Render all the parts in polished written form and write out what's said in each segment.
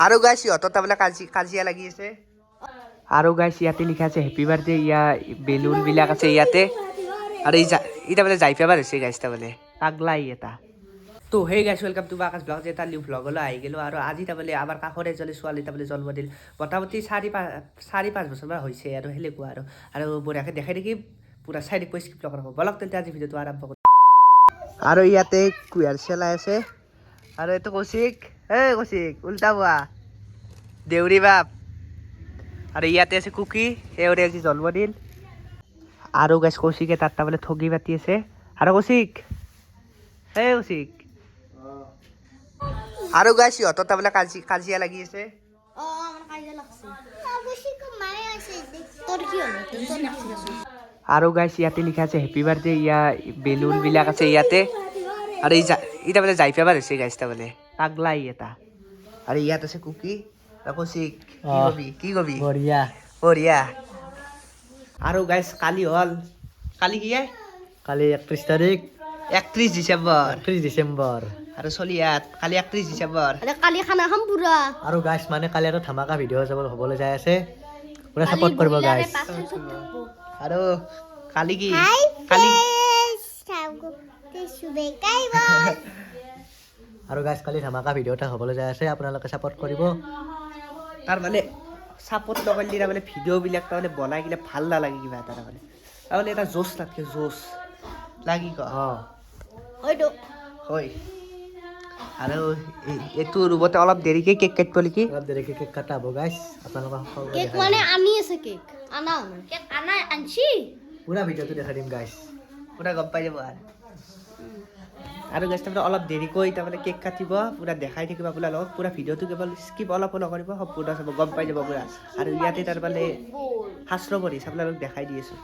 আৰু গাইছ সিহঁতৰ তাৰমানে কাজিয়া লাগি আছে আৰু গাইছ ইয়াতে লিখা আছে হেপী বাৰ্থডে ইয়া বেলুন বিলাক আছে ইয়াতে আৰু ই তাৰমানে যাই পেবাৰ হৈছে গাইছ তাৰমানে পাগলা এটা তো সেই guys welcome to Akash blog যে এটা নিউ ব্লগলৈ আহি গ'লোঁ আৰু আজি তাৰমানে আমাৰ কাষৰে এজনী ছোৱালী তাৰমানে জন্মদিন মোটামুটি 4-5 বছৰমান হৈছে আৰু সেনেকুৱা আৰু বঢ়িয়াকৈ দেখাই দেখি পুৰা চাইড স্কিপ নকৰা বলক তেন্তে আজি ভিডিঅ'টো আৰম্ভ কৰোঁ আৰু ইয়াতে কুঁহিয়াৰ চেলাই আছে আৰু এইটো কৌশিক উল্টা পোৱা দেউৰী বাপ আৰু ইয়াতে আছে কুকি এওঁৰে আজি জন্মদিন আৰু গাইছ কৌশিকে তাত তাৰমানে ঠগি পাতি আছে আৰু কৌশিক আৰু গাইছ সিহঁতৰ তাৰমানে কাজিয়া লাগি আছে আৰু গাইছ ইয়াতে লিখা আছে হেপী বাৰ্থডে ইয়া বেলুন বিলাক আছে ইয়াতে আৰু ই তাৰমানে যাই পেবাৰ হৈছে গাইছ তাৰমানে পাগলা এটা আৰু ইয়াত আছে কুকি কৌশিক কি কবি বঢ়িয়া আৰু গাইছ কালি হ'ল কালি কি কালি 31 তাৰিখ 31 ডিচেম্বৰ আৰু চলি ইয়াত কালি 31 ডিচেম্বৰ কালি খানা খাম পুৰা আৰু গাইছ মানে কালি এটা ধামাকা ভিডিঅ' হ'বলৈ যাই আছে পুৰা সাপোৰ্ট কৰিব গাইছ আৰু কালি কি কালি আৰু গাইছ কালি ধামাকা ভিডিঅ' এটা হ'বলৈ যাই আছে আপোনালোকে সাপোৰ্ট কৰিব তাৰ মানে সাপোৰ্ট নকৰিলে তাৰমানে ভিডিঅ'বিলাক তাৰমানে বনাই কিনে ভাল নালাগে কিবা এটা তাৰমানে এটা জোচ নাথাকে জোচ লাগি হয় আৰু এইটো ৰুমতে অলপ দেৰিকে কেক কাটিব নেকি অলপ দেৰিকে কেক কাটা হ'ব গাইছ আপোনালোকক কেক মানে আনি আছে কেক আনা আনছি পুৰা ভিডিঅ'টো দেখাই দিম গাইছ পুৰা গম পাই যাব আৰু গাইছ তাৰমানে অলপ দেৰিকৈ তাৰমানে কেক কাটিব পুৰা দেখাই থাকিব আপোনাৰ লগত পুৰা ভিডিঅ'টো কেৱল স্কিপ অলপো নকৰিব সম্পূৰ্ণ চাব গম পাই যাব পুৰা আৰু ইয়াতে তাৰমানে শাস্ত্ৰ কৰি আপোনালোক দেখাই দি আছোঁ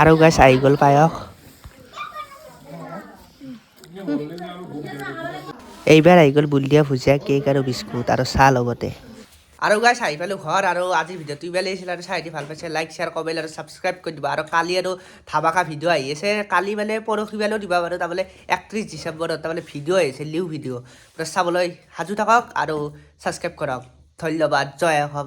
আৰু গাইছ আহি গ'ল পায়স এইবাৰ আহি গ'ল বুন্দিয়া ভুজিয়া কেক আৰু বিস্কুট আৰু চাহ লগতে আৰু গাইছ আহি পালোঁ ঘৰ আৰু আজিৰ ভিডিঅ'টো ইমানেই আছিল আৰু চাই ভাল পাইছে লাইক শ্বেয়াৰ কমেণ্ট আৰু ছাবস্ক্ৰাইব কৰি দিব আৰু কালি আৰু ধামাকা ভিডিঅ' আহি আছে কালি মানে পৰহি মানেও দিব বাৰু তাৰমানে 31 ডিচেম্বৰত তাৰমানে ভিডিঅ' আহিছে নিউ ভিডিঅ' চাবলৈ সাজু থাকক আৰু ছাবস্ক্ৰাইব কৰক ধন্যবাদ জয় অসম।